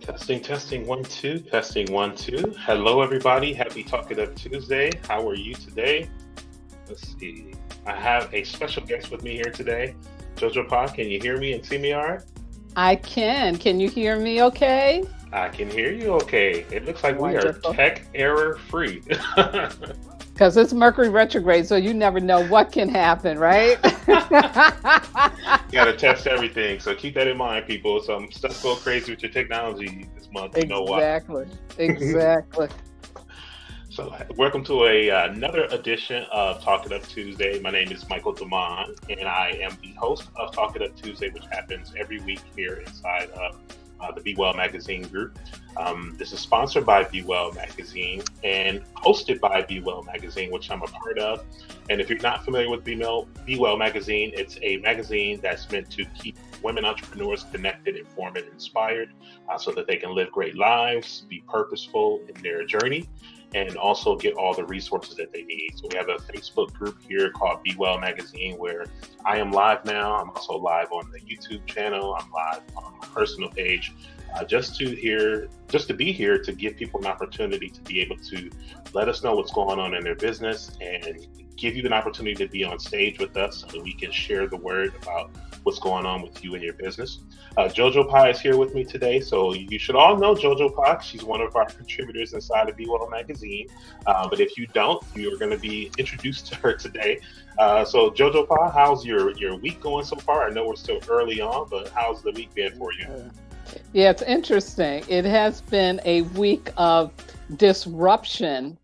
Testing, testing, 1, 2, testing, 1, 2. Hello, everybody. Happy Talk It Up Tuesday. How are you today? Let's see. I have a special guest with me here today. Jojo Pa, can you hear me and see me all right? I can. Can you hear me okay? I can hear you okay. It looks like Wonderful. we are tech error free. Because it's Mercury retrograde, so you never know what can happen, right? You got to test everything. So keep that in mind, people. Some stuff go crazy with your technology this month. You know why. Exactly. So, welcome to another edition of Talk It Up Tuesday. My name is Michael Damon, and I am the host of Talk It Up Tuesday, which happens every week here inside of the Be Well magazine group. This is sponsored by Be Well magazine and hosted by Be Well magazine, which I'm a part of. And if you're not familiar with Be Well magazine, it's a magazine that's meant to keep women entrepreneurs connected, informed, and inspired so that they can live great lives, be purposeful in their journey, and also get all the resources that they need. So we have a Facebook group here called Be Well Magazine, where I am live now. I'm also live on the YouTube channel. I'm live on my personal page, just to be here to give people an opportunity to be able to let us know what's going on in their business and give you an opportunity to be on stage with us so that we can share the word about what's going on with you and your business. Jojo Pa is here with me today, so you should all know Jojo Pa. She's one of our contributors inside of Be Well magazine. But if you don't, you're going to be introduced to her today. So Jojo Pa, how's your week going so far? I know we're still early on, but how's the week been for you? Yeah, it's interesting. It has been a week of disruption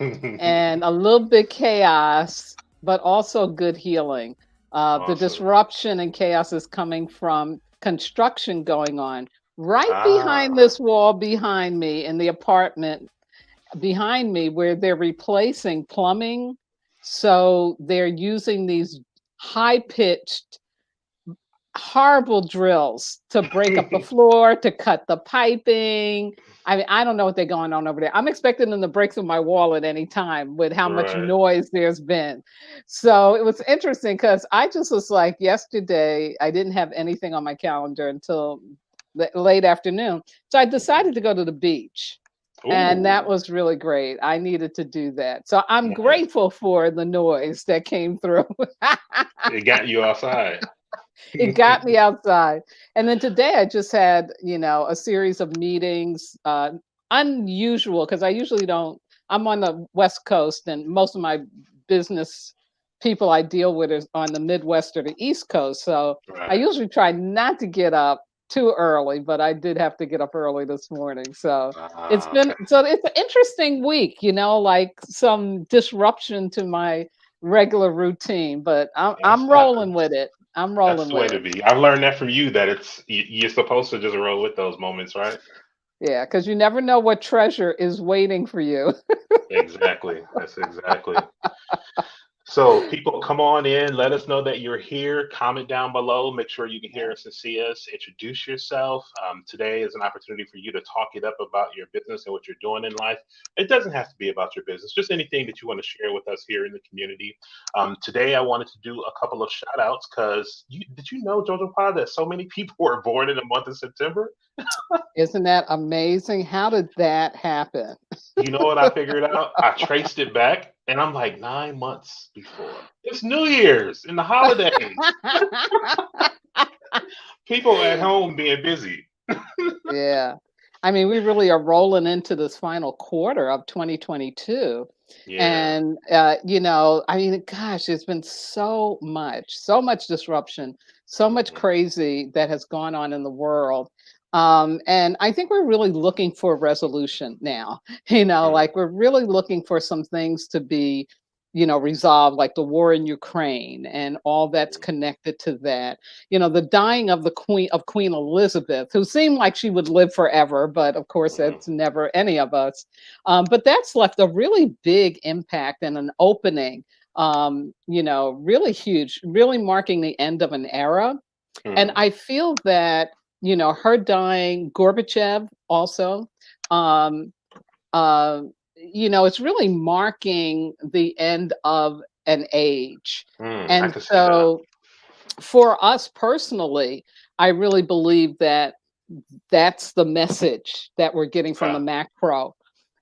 and a little bit chaos, but also good healing. Awesome. The disruption and chaos is coming from construction going on right behind this wall behind me in the apartment behind me, where they're replacing plumbing. So they're using these high-pitched, horrible drills to break up the floor, to cut the piping. I mean, I don't know what they're going on over there. I'm expecting them to break through my wall at any time with how much noise there's been. So it was interesting because I just was like, yesterday, I didn't have anything on my calendar until late afternoon. So I decided to go to the beach. Ooh. And that was really great. I needed to do that. So I'm grateful for the noise that came through. It got you outside. It got me outside. And then today I just had, a series of meetings, unusual, because I usually don't, I'm on the West Coast and most of my business people I deal with is on the Midwest or the East Coast. So I usually try not to get up too early, but I did have to get up early this morning. So it's an interesting week, like some disruption to my regular routine, but I'm rolling with it. That's the way to be. I've learned that from you, that you're supposed to just roll with those moments, right? Yeah, because you never know what treasure is waiting for you. Exactly. That's exactly. So people, come on in. Let us know that you're here. Comment down below. Make sure you can hear us and see us. Introduce yourself. Today is an opportunity for you to talk it up about your business and what you're doing in life. It doesn't have to be about your business, just anything that you want to share with us here in the community. Today, I wanted to do a couple of shout outs because did you know, Jojo Pa, that so many people were born in the month of September? Isn't that amazing? How did that happen? You know what I figured out? I traced it back, and I'm like 9 months before. It's New Year's and the holidays. People at home being busy. Yeah. I mean, we really are rolling into this final quarter of 2022. Yeah. And, I mean, gosh, there's been so much disruption, so much crazy that has gone on in the world. And I think we're really looking for a resolution now, like we're really looking for some things to be, resolved, like the war in Ukraine and all that's connected to that. The dying of Queen Elizabeth, who seemed like she would live forever, but of course that's never any of us. But that's left a really big impact and an opening, really huge, really marking the end of an era. And I feel that, her dying, Gorbachev also, it's really marking the end of an age. I And can see that. so for us personally, I really believe that that's the message that we're getting from the Okay. macro,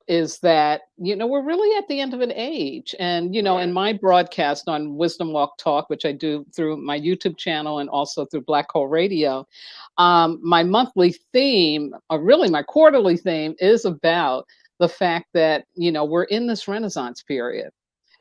is that we're really at the end of an age. And in Right. my broadcast on Wisdom Walk Talk, which I do through my YouTube channel and also through Black Hole Radio, my monthly theme, or really my quarterly theme, is about the fact that we're in this renaissance period,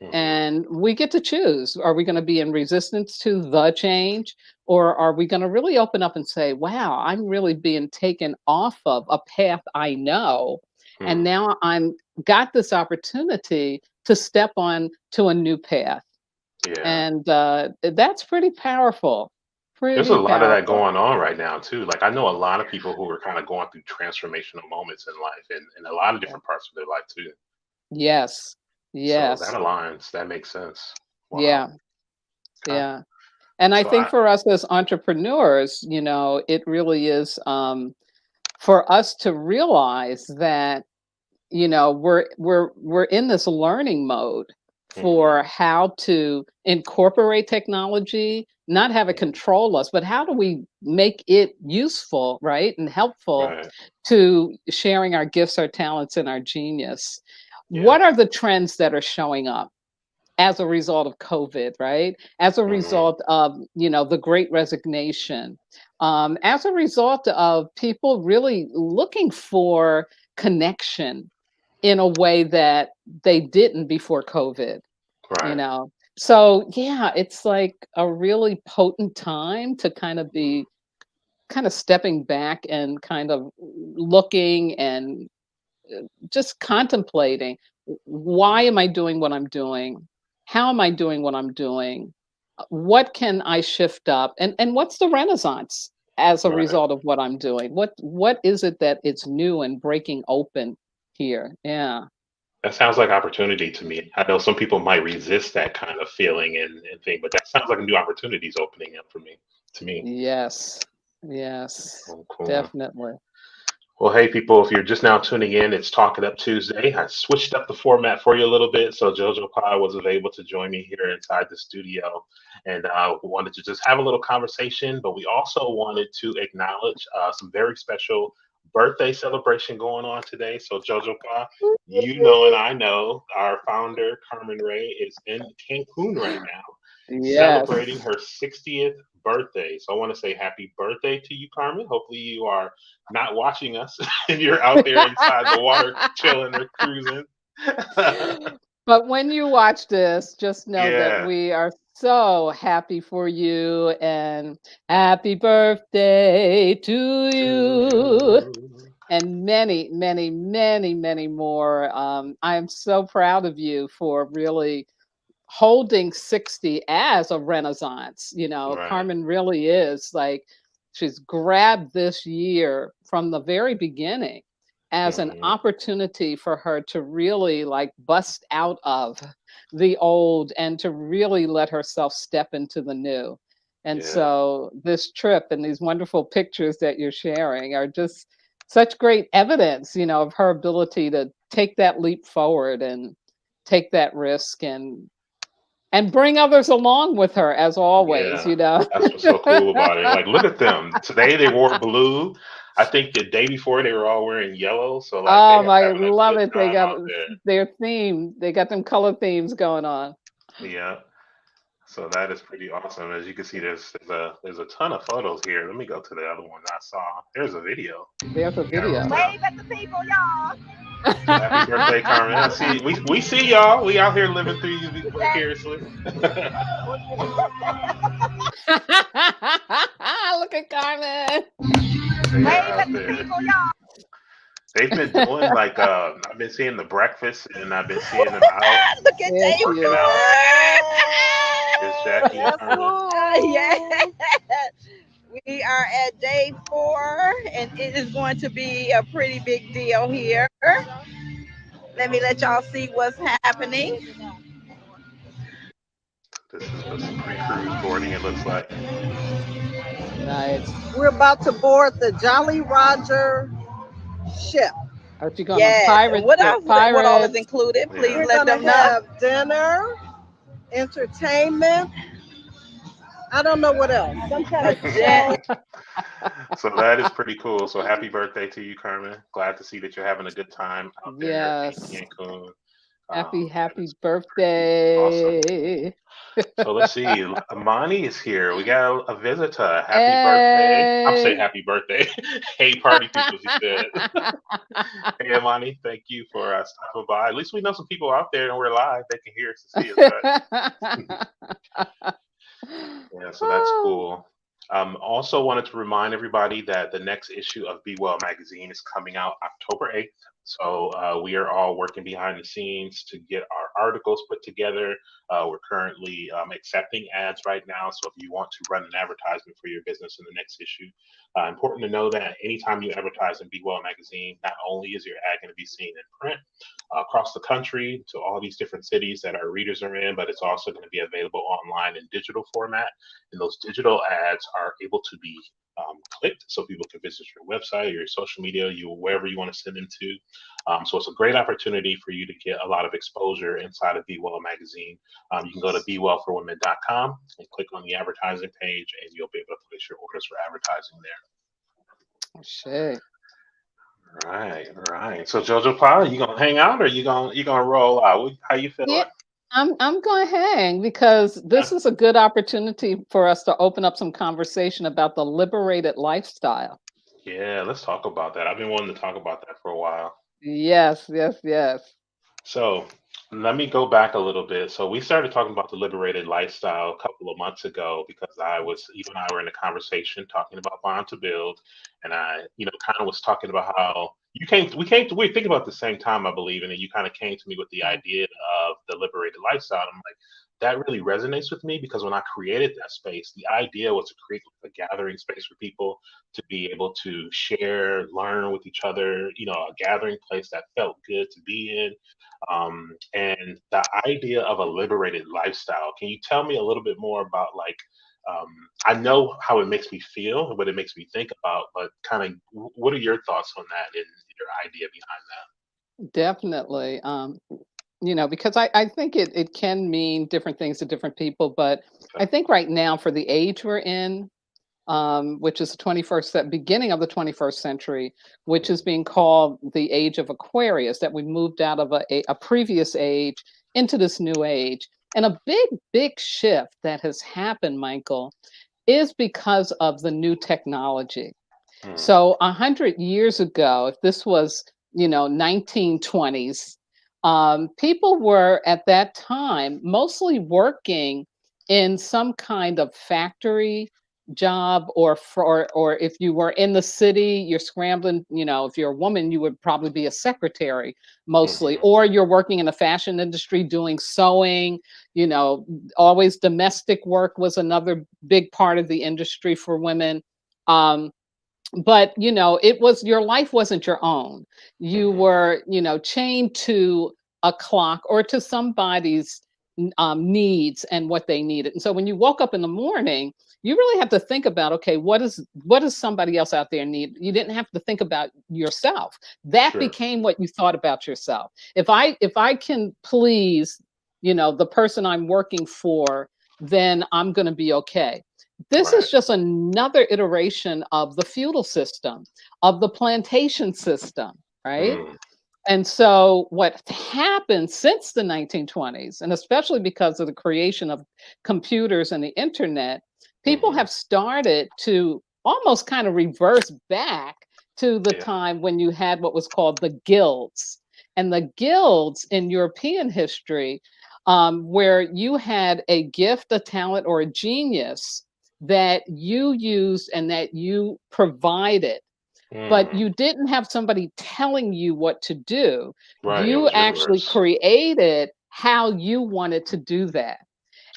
Hmm. and we get to choose. Are we going to be in resistance to the change, or are we going to really open up and say, wow, I'm really being taken off of a path I know, and Hmm. now I'm got this opportunity to step on to a new path. Yeah. And that's pretty powerful, There's a pretty lot of that powerful. going on right now too. Like I know a lot of people who are kind of going through transformational moments in life and in a lot of Yeah. different parts of their life too. Yes, So that yes, aligns. That makes sense. Wow. yeah, Okay. yeah. And I So think I for us as entrepreneurs, it really is, for us to realize that we're in this learning mode mhm, for how to incorporate technology, not have it mhm, control us, but how do we make it useful, right, and helpful right. to sharing our gifts, our talents, and our genius. Yeah. What are the trends that are showing up as a result of COVID, right? As a Hmm. result of, the great resignation, as a result of people really looking for connection in a way that they didn't before COVID, you Right. know? So, yeah, it's like a really potent time to Mhm. kind of stepping back and kind of looking and just contemplating, why am I doing what I'm doing? How am I doing what I'm doing? What can I shift up? And what's the renaissance as a Right. result of what I'm doing? What is it that it's new and breaking open here? Yeah. That sounds like opportunity to me. I know some people might resist that kind of feeling and thing, but that sounds like a new opportunities opening up for me. To me. Yes. Yes. Cool. Cool. Definitely. Well, hey, people, if you're just now tuning in, it's Talking Up Tuesday. I switched up the format for you a little bit, so JoJo Pi was able to join me here inside the studio. And we wanted to just have a little conversation, but we also wanted to acknowledge some very special birthday celebration going on today. So, JoJo Pi, you know, and I know our founder, Carmen Ray, is in Cancun right now Yes. celebrating her 60th birthday. So I want to say happy birthday to you, Carmen. Hopefully you are not watching us and you're out there inside the water chilling or cruising. But when you watch this, just know that Yeah. we are so happy for you, and happy birthday to To you, you. and many, many, many, many more. I'm so proud of you for really holding 60 as a renaissance. Right. Carmen really is like, she's grabbed this year from the very beginning as an Hmm. opportunity for her to really like bust out of the old and to really let herself step into the new. And Yeah. so this trip and these wonderful pictures that you're sharing are just such great evidence, of her ability to take that leap forward and take that risk and bring others along with her, as always, Yeah. That's what's so cool about it. Like, look at them. Today they wore blue. I think the day before they were all wearing yellow. So, like, they Oh, are I having a love good it. They time got out there. their theme. They got them color themes going on. Yeah. So that is pretty awesome. As you can see, there's a ton of photos here. Let me go to the other one I saw. There's a video. There's a Carol, video. Wave at the people, y'all. So happy birthday, Carmen. I see we see y'all. We out here living through you vicariously. Look at Carmen. They are out there. They've been doing like I've been seeing the breakfast and I've been seeing them out Look at There she working is. out. There's Jackie and Carmen. yeah. We are at day 4, and it is going to be a pretty big deal here. Let me let y'all see what's happening. This is the pre-cruise boarding. It looks like. Nice. We're about to board the Jolly Roger ship. Are you going to Yes. And pirate what the else? What all is pirates? included? Please We're Yeah. let gonna them know. have dinner, entertainment. I don't know what else. Some kind of show. So that is pretty cool. So happy birthday to you, Carmen. Glad to see that you're having a good time out there in Yes. Cancun. That Happy is pretty awesome. birthday. So let's see. Amani is here. We got a visitor. Happy birthday. I'm saying Hey. happy birthday. Hey, party people, she said. Hey, Amani, thank you for stopping by. At least we know some people out there and we're live. They can hear us and see us, right? Yeah, so that's cool. Also wanted to remind everybody that the next issue of Be Well magazine is coming out October 8th. So we are all working behind the scenes to get our articles put together. We're currently accepting ads right now. So if you want to run an advertisement for your business in the next issue, important to know that anytime you advertise in Be Well magazine, not only is your ad going to be seen in print across the country to all these different cities that our readers are in, but it's also going to be available online in digital format. And those digital ads are able to be clicked so people can visit your website or your social media, wherever you want to send them to. So it's a great opportunity for you to get a lot of exposure inside of Be Well magazine. You can go to bewellforwomen.com and click on the advertising page, and you'll be able to place your orders for advertising there. Oh, shit. Right. So Jojo Paula, you gonna hang out or you gonna roll out? How you feeling? Yeah, I'm going to hang because this is a good opportunity for us to open up some conversation about the liberated lifestyle. Yeah, let's talk about that. I've been wanting to talk about that for a while. Yes. So let me go back a little bit. So we started talking about the liberated lifestyle a couple of months ago because you and I were in a conversation talking about Bond to Build, and I, kind of was talking about how we were thinking about the same time, I believe, and then you kind of came to me with the idea of the liberated lifestyle. I'm like, that really resonates with me because when I created that space, the idea was to create a gathering space for people to be able to share, learn with each other, a gathering place that felt good to be in. And the idea of a liberated lifestyle. Can you tell me a little bit more about I know how it makes me feel and what it makes me think about, but kind of what are your thoughts on that and your idea behind that? Definitely. Because I think it can mean different things to different people, but I think right now for the age we're in, which is the beginning of the 21st century, which is being called the Age of Aquarius, that we moved out of a previous age into this new age. And a big shift that has happened, Michael, is because of the new technology. So 100 years ago, if this was, 1920s, people were at that time mostly working in some kind of factory job, or if you were in the city, you're scrambling. If you're a woman, you would probably be a secretary mostly, Mhm. or you're working in the fashion industry doing sewing. Always domestic work was another big part of the industry for women. But your life wasn't your own. You Mhm. were chained to a clock or to somebody's needs and what they needed. And so when you woke up in the morning, you really have to think about, okay, what does somebody else out there need? You didn't have to think about yourself. That Sure. became what you thought about yourself. If I can please the person I'm working for, then I'm going to be okay. This Right. is just another iteration of the feudal system, of the plantation system, right? Mm. And so what happened since the 1920s, and especially because of the creation of computers and the internet, people Mhm. have started to almost kind of reverse back to the Yeah. time when you had what was called the guilds. And the guilds in European history, where you had a gift, a talent, or a genius that you used and that you provided, but Mm. you didn't have somebody telling you what to do. Right. It You was actually yours. created how you wanted to do that.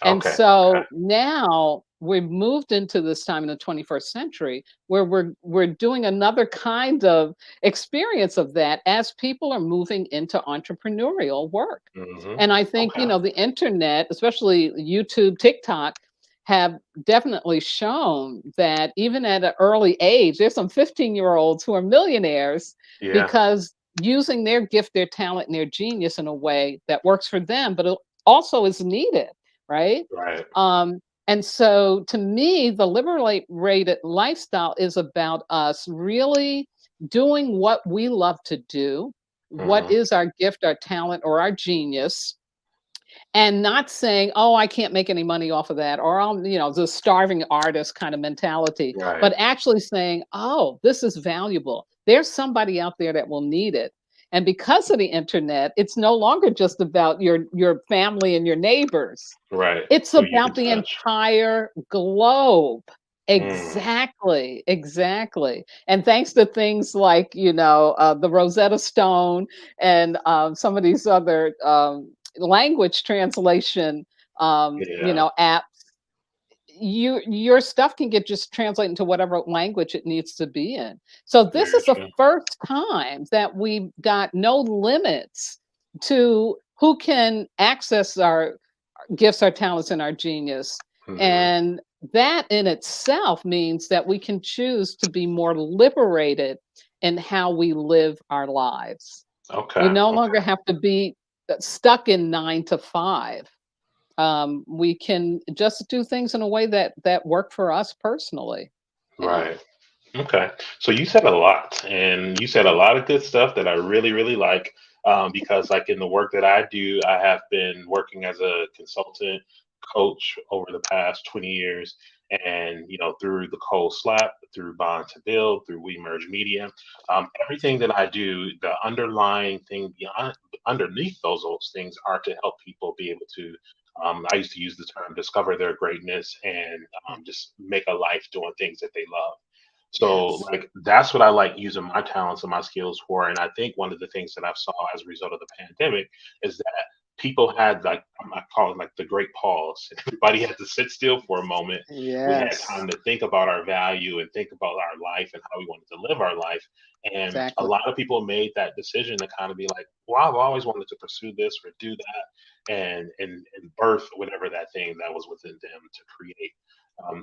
And Okay. Okay. so now we've moved into this time in the 21st century where we're doing another kind of experience of that as people are moving into entrepreneurial work. Mhm. And I think, Okay. the internet, especially YouTube, TikTok, have definitely shown that even at an early age, there's some 15-year-olds who are millionaires Yeah. because using their gift, their talent, and their genius in a way that works for them, but it also is needed, right? Right. And so to me, the liberated lifestyle is about us really doing what we love to do, what Hmm. is our gift, our talent, or our genius, and not saying, oh, I can't make any money off of that, or I'm, the starving artist kind of mentality, Right. but actually saying, oh, this is valuable. There's somebody out there that will need it. And because of the internet, it's no longer just about your family and your neighbors. Right. It's Who you about can the touch. entire globe. Mm. Exactly, exactly. And thanks to things like, the Rosetta Stone and some of these other language translation, Yeah. apps, your stuff can get just translated into whatever language it needs to be in. So this Very is the true. first time that we've got no limits to who can access our gifts, our talents, and our genius. Hmm. And that in itself means that we can choose to be more liberated in how we live our lives. We Okay. no longer Okay. have to be stuck in 9 to 5. We can just do things in a way that work for us personally. Yeah. Right. Okay. So you said a lot, and you said a lot of good stuff that I really, really like. Because, like in the work that I do, I have been working as a consultant coach over the past 20 years, and through the Cold Slap, through Bond to Build, through We Merge Media, everything that I do, the underlying thing beyond underneath those things are to help people be able to. I used to use the term discover their greatness and just make a life doing things that they love. So Yes. like that's what I like using my talents and my skills for. And I think one of the things that I've saw as a result of the pandemic is that people had like I call it like the great pause. Everybody had to sit still for a moment. We had Yes. time to think about our value and think about our life and how we wanted to live our life. And a Exactly. lot of people made that decision to kind of be like, well, I've always wanted to pursue this or do that and birth whatever that thing that was within them to create.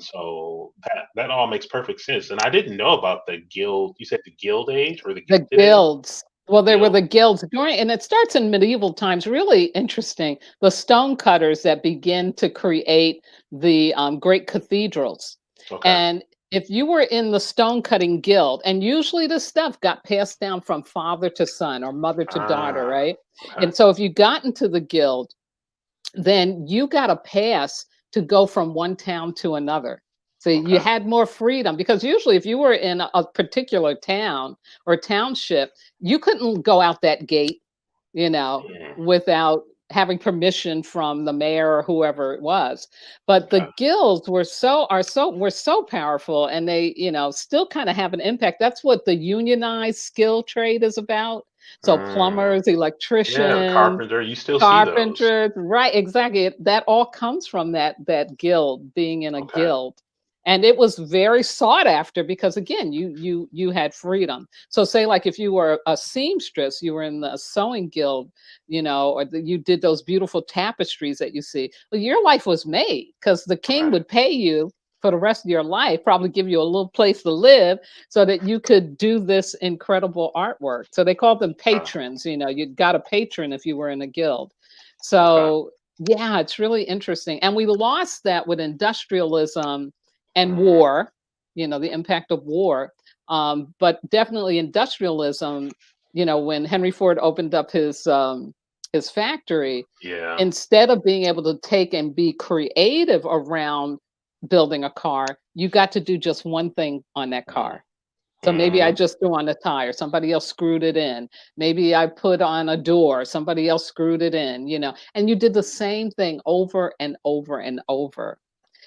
So that all makes perfect sense. And I didn't know about the guild. You said the guild age or the The gifted age? guilds. Well, there were Guild. the guilds during, and it starts in medieval times. Really interesting. The stone cutters that begin to create the great cathedrals. Okay. And if you were in the stone cutting guild, and usually this stuff got passed down from father to son or mother to daughter, Ah, right? okay. And so if you got into the guild, then you got a pass to go from one town to another. So you Okay. had more freedom because usually if you were in a particular town or township, you couldn't go out that gate, Mm, without having permission from the mayor or whoever it was. But the okay. guilds were so powerful, and they, still kind of have an impact. That's what the unionized skill trade is about. So Mm, plumbers, yeah, the electricians, carpenter. You still see those. carpenters, right, exactly. That all comes from that guild, being in a Okay. guild. And it was very sought after because again, you had freedom. So say like if you were a seamstress, you were in the sewing guild, or you did those beautiful tapestries that you see. Well, your life was made because the king Right. would pay you for the rest of your life, probably give you a little place to live so that you could do this incredible artwork. So they called them Okay. patrons. You got a patron if you were in a guild. Okay. So yeah, it's really interesting. And we lost that with industrialism and Hmm. war, the impact of war. But definitely industrialism, when Henry Ford opened up his factory, Yeah. instead of being able to take and be creative around building a car, you got to do just one thing on that car. So maybe I Mm-hmm. just threw on a tire, somebody else screwed it in. Maybe I put on a door, somebody else screwed it in, and you did the same thing over and over and over.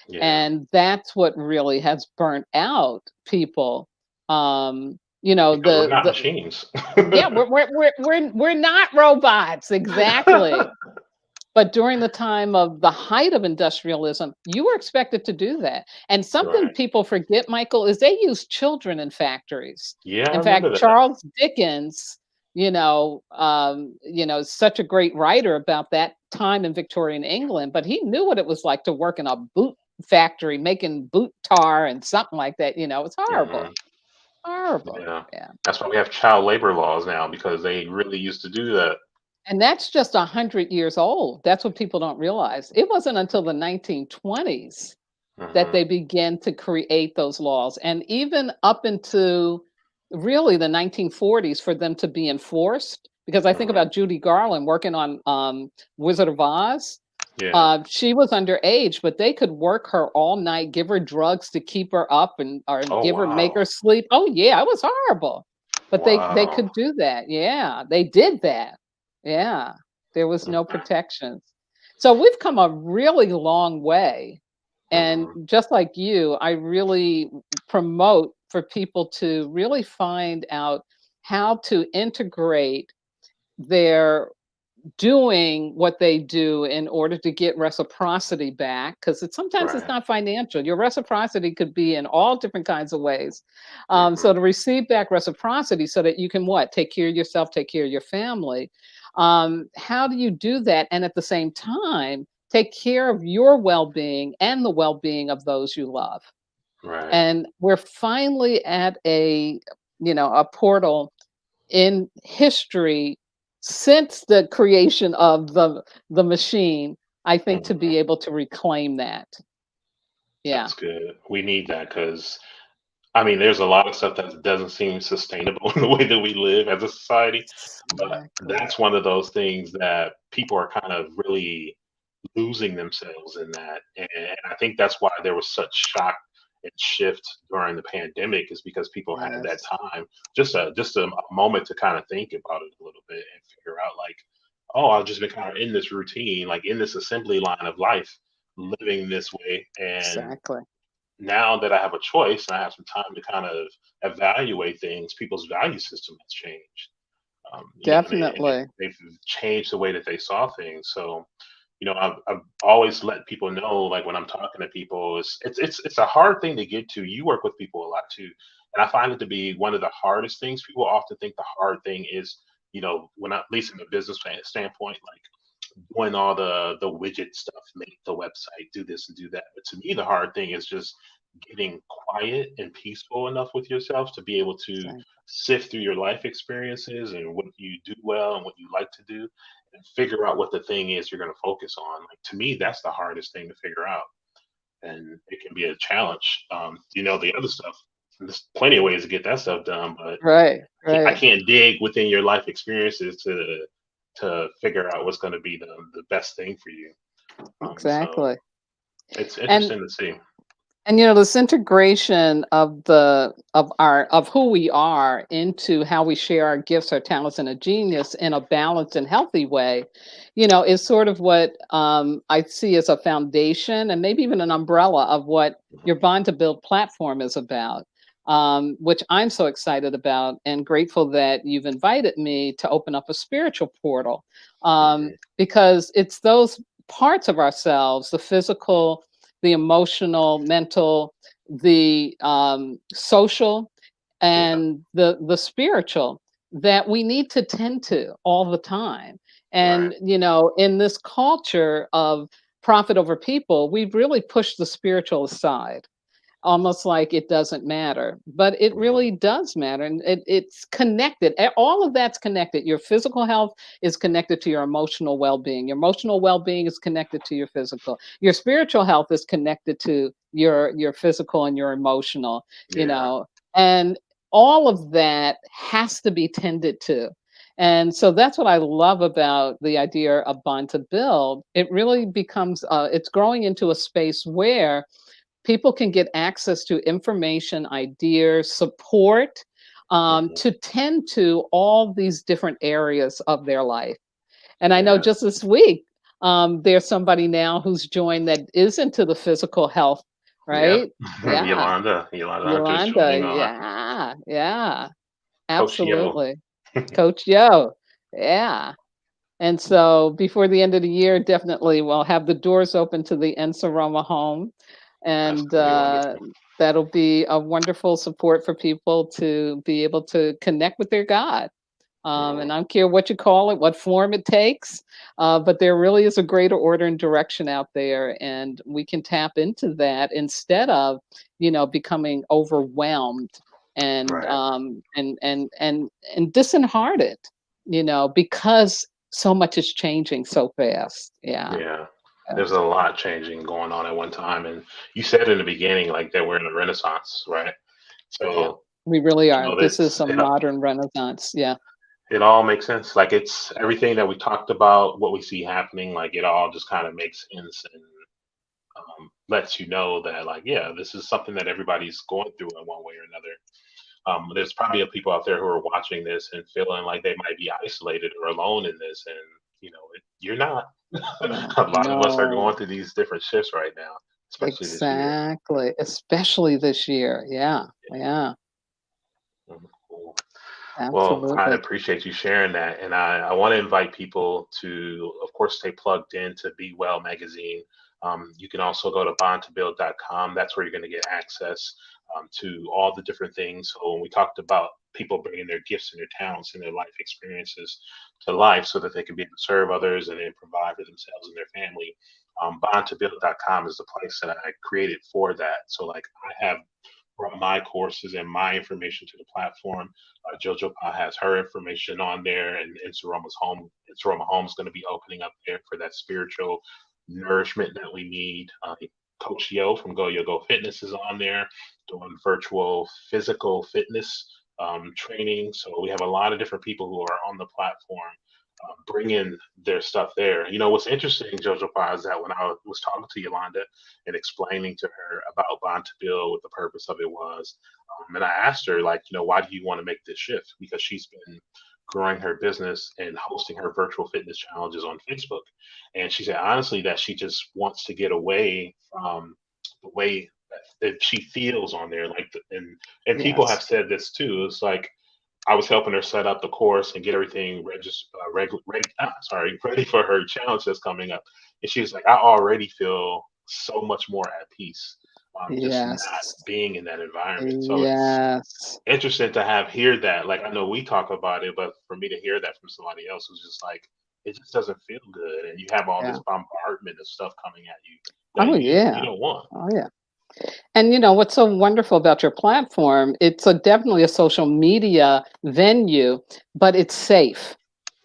Yeah. And that's what really has burnt out people. Because we're not The machines. yeah, we're not robots, exactly. But during the time of the height of industrialism, you were expected to do that. And something Right. people forget, Michael, is they used children in factories. Yeah, I In remember fact, that. Charles Dickens, is such a great writer about that time in Victorian England, but he knew what it was like to work in a boot factory making boot tar and something like that. It's Hmm. horrible. Horrible. Yeah. Yeah. That's why we have child labor laws now, because they really used to do that. And that's just 100 years old. That's what people don't realize. It wasn't until the 1920s that Hmm. they began to create those laws, and even up into really the 1940s for them to be enforced. Because I think Hmm. about Judy Garland working on Wizard of Oz. Yeah. She was underage, but they could work her all night, give her drugs to keep her up, and or Oh, give her make her wow. sleep. Oh yeah, it was horrible. But they Wow. could do that. Yeah, they did that. Yeah. There was no protections. So we've come a really long way. And Hmm. just like you, I really promote for people to really find out how to integrate their doing what they do in order to get reciprocity back, because sometimes it's Right. not financial. Your reciprocity could be in all different kinds of ways. Hmm. So to receive back reciprocity so that you can what, take care of yourself, take care of your family. How do you do that and at the same time take care of your well-being and the well-being of those you love? Right. And we're finally at a portal in history since the creation of the machine, I think, to Hmm. be able to reclaim that. Yeah. That's good. We need that because, I mean, there's a lot of stuff that doesn't seem sustainable in the way that we live as a society. But Exactly. that's one of those things that people are kind of really losing themselves in that. And I think that's why there was such shock and shift during the pandemic, is because people had that Yes. time, just a moment to kind of think about it a little bit and figure out like, oh, I've just been kind of in this routine, like in this assembly line of life, living this way. And Exactly. now that I have a choice and I have some time to kind of evaluate things, people's value system has changed. Definitely. They've changed the way that they saw things. So, I've always let people know, like when I'm talking to people, it's a hard thing to get to. You work with people a lot too, and I find it to be one of the hardest things. People often think the hard thing is, when at least in the business standpoint, like doing all the widget stuff, make the website, do this and do that. But to me, the hard thing is just getting quiet and peaceful enough with yourself to be able to Exactly. sift through your life experiences and what you do well and what you like to do, and figure out what the thing is you're going to focus on. Like, to me, that's the hardest thing to figure out, and it can be a challenge. The other stuff. There's plenty of ways to get that stuff done, but Right. I Right. can't dig within your life experiences to figure out what's going to be the best thing for you. So Exactly. it's And interesting to see. this integration of who we are into how we share our gifts, our talents, and a genius in a balanced and healthy way, is sort of what I see as a foundation and maybe even an umbrella of what your Bond to Build platform is about. Which I'm so excited about and grateful that you've invited me to open up a spiritual portal, Hmm. because it's those parts of ourselves, the physical, the emotional, mental, the social, Yeah. and the spiritual that we need to tend to all the time. Right. And in this culture of profit over people, we've really pushed the spiritual aside, almost like it doesn't matter, but it Hmm. really does matter, and it's connected. All of that's connected. Your physical health is connected to your emotional well-being. Your emotional well-being is connected to your physical. Your spiritual health is connected to your physical and your emotional, you Yeah. know and all of that has to be tended to. And so that's what I love about the idea of Bond to Build. It really becomes it's growing into a space where people can get access to information, ideas, support, Hmm. to tend to all these different areas of their life. And I know Yeah. just this week, there's somebody now who's joined that is into the physical health, Yep. right? Yeah. Yolanda Hunter's Yolanda. joining on. Yeah. Yeah. Coach Yo. Absolutely. Coach Yo. Yeah. And so before the end of the year, definitely we'll have the doors open to the Ensaroma Home. That's And gonna be wonderful. that'll be a wonderful support for people to be able to connect with their God. Hmm. And I don't care what you call it, what form it takes, but there really is a greater order and direction out there. And we can tap into that instead of, becoming overwhelmed and Right. and disheartened, because so much is changing so fast. Yeah. Yeah. Yeah. There's a lot changing going on at one time. And you said in the beginning, like that we're in a renaissance, right? Yeah. So, We really you are. know, This is that's a modern renaissance. Yeah. it all makes sense. Like it's everything that we talked about, what we see happening, like it all just kind of makes sense and lets you know that, like, yeah, this is something that everybody's going through in one way or another. There's probably people out there who are watching this and feeling like they might be isolated or alone in this, and you're not. No. A lot of us are going No. through these different shifts right now, especially this year. Exactly. Especially this year. Yeah. Yeah. Cool. Well, I Absolutely. appreciate you sharing that. And I want to invite people to, of course, stay plugged in to Be Well magazine. You can also go to bondtobuild.com. That's where you're going to get access to all the different things. So when we talked about people bringing their gifts and their talents and their life experiences to life so that they can be able to serve others and then provide for themselves and their family, bondtobuild.com is the place that I created for that. So like I have brought my courses and my information to the platform. Jojo Pa has her information on there, and Ensaroma Home is going to be opening up there for that spiritual nourishment that we need. Coach Yo from Go Yo Go Fitness is on there doing virtual physical fitness training. So we have a lot of different people who are on the platform bringing their stuff there. You know, what's interesting, Jojo Pa, is that when I was talking to Yolanda and explaining to her about Bond to Build, what the purpose of it was, and I asked her, like, why do you want to make this shift? Because she's been growing her business and hosting her virtual fitness challenges on Facebook. And she said, honestly, that she just wants to get away from the way that she feels on there. Like, and people have Yes. said this too. It's like, I was helping her set up the course and get everything ready for her challenge that's coming up. And she was like, I already feel so much more at peace, just not Yes. being in that environment. So it's Yes. interesting to hear that. Like I know we talk about it, but for me to hear that from somebody else who's just like, it just doesn't feel good, and you have all Yeah. this bombardment of stuff coming at you Oh that you yeah. don't want. Oh yeah. And what's so wonderful about your platform, it's definitely a social media venue, but it's safe.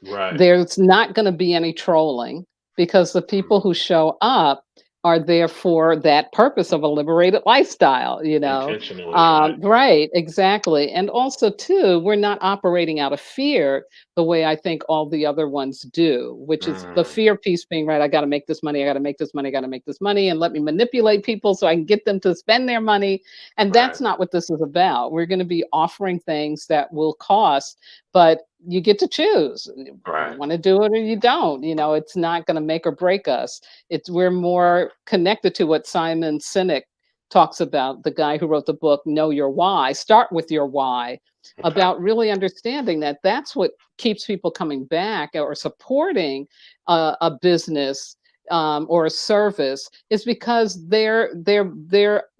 Right. There's not going to be any trolling because the people who show up are there for that purpose of a liberated lifestyle, Intentionally, right? Right, exactly. And also, too, we're not operating out of fear the way I think all the other ones do, which is the Mm, fear piece being right. I got to make this money. I got to make this money. I got to make this money. And let me manipulate people so I can get them to spend their money. And right. that's not what this is about. We're going to be offering things that will cost, but you get to choose. You Right. want to do it or you don't. It's not going to make or break us. We're more connected to what Simon Sinek talks about, the guy who wrote the book Know Your Why. Start with your why, Okay. about really understanding that that's what keeps people coming back or supporting a business or a service, is because they're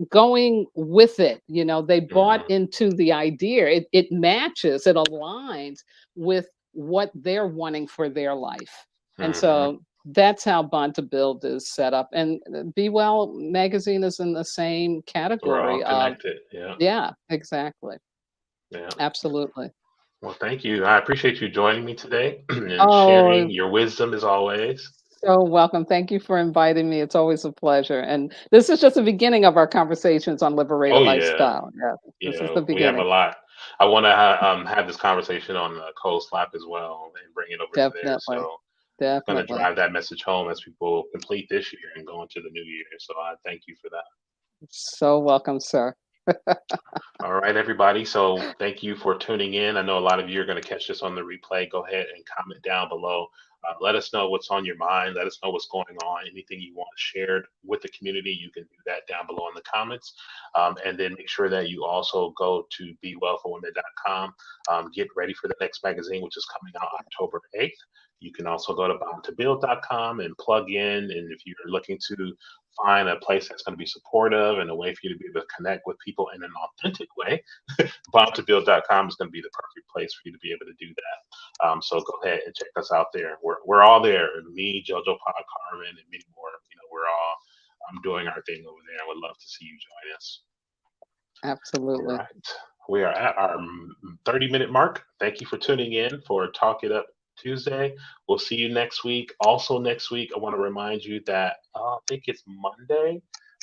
going with it. They bought Hmm. into the idea. It matches, it aligns with what they're wanting for their life. And Hmm. so that's how Bond to Build is set up. And Be Well magazine is in the same We're all category of, connected. Yeah. yeah, exactly. Yeah. Absolutely. Well, thank you. I appreciate you joining me today and sharing Oh, your wisdom as always. so welcome. Thank you for inviting me. It's always a pleasure. And this is just the beginning of our conversations on liberated Oh yeah. lifestyle. Yeah, this is Yeah. the We have a beginning. lot. I want to have this conversation on Cold Slap as well and bring it over to there. Definitely. So it's going to Definitely. drive that message home as people complete this year and go into the new year. So I thank you for that. So welcome, sir. All right, everybody. So thank you for tuning in. I know a lot of you are going to catch this on the replay. Go ahead and comment down below. Let us know what's on your mind. Let us know what's going on. Anything you want shared with the community, you can do that down below in the comments. And then make sure that you also go to bewellforwomen.com. Get ready for the next magazine, which is coming out October 8th. You can also go to bondtobuild.com and plug in. And if you're looking to find a place that's going to be supportive and a way for you to be able to connect with people in an authentic way, bondtobuild.com is going to be the perfect place for you to be able to do that. So go ahead and check us out there. We're all there. Me, Jojo Pa, Carmen, and many more. We're all doing our thing over there. I would love to see you join us. All Absolutely. right. We are at our 30-minute mark. Thank you for tuning in for Talk It Up Tuesday. We'll see you next week. Also, next week, I want to remind you that I think it's Monday.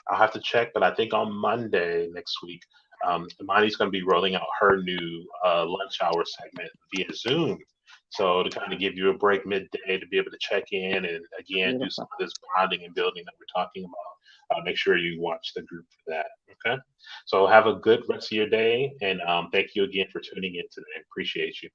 I'll have to check, but I think on Monday next week, Imani's going to be rolling out her new lunch hour segment via Zoom. So to kind of give you a break midday to be able to check in and again do some of this bonding and building that we're talking about. Make sure you watch the group for that. Okay. So have a good rest of your day, and thank you again for tuning in today. Appreciate you.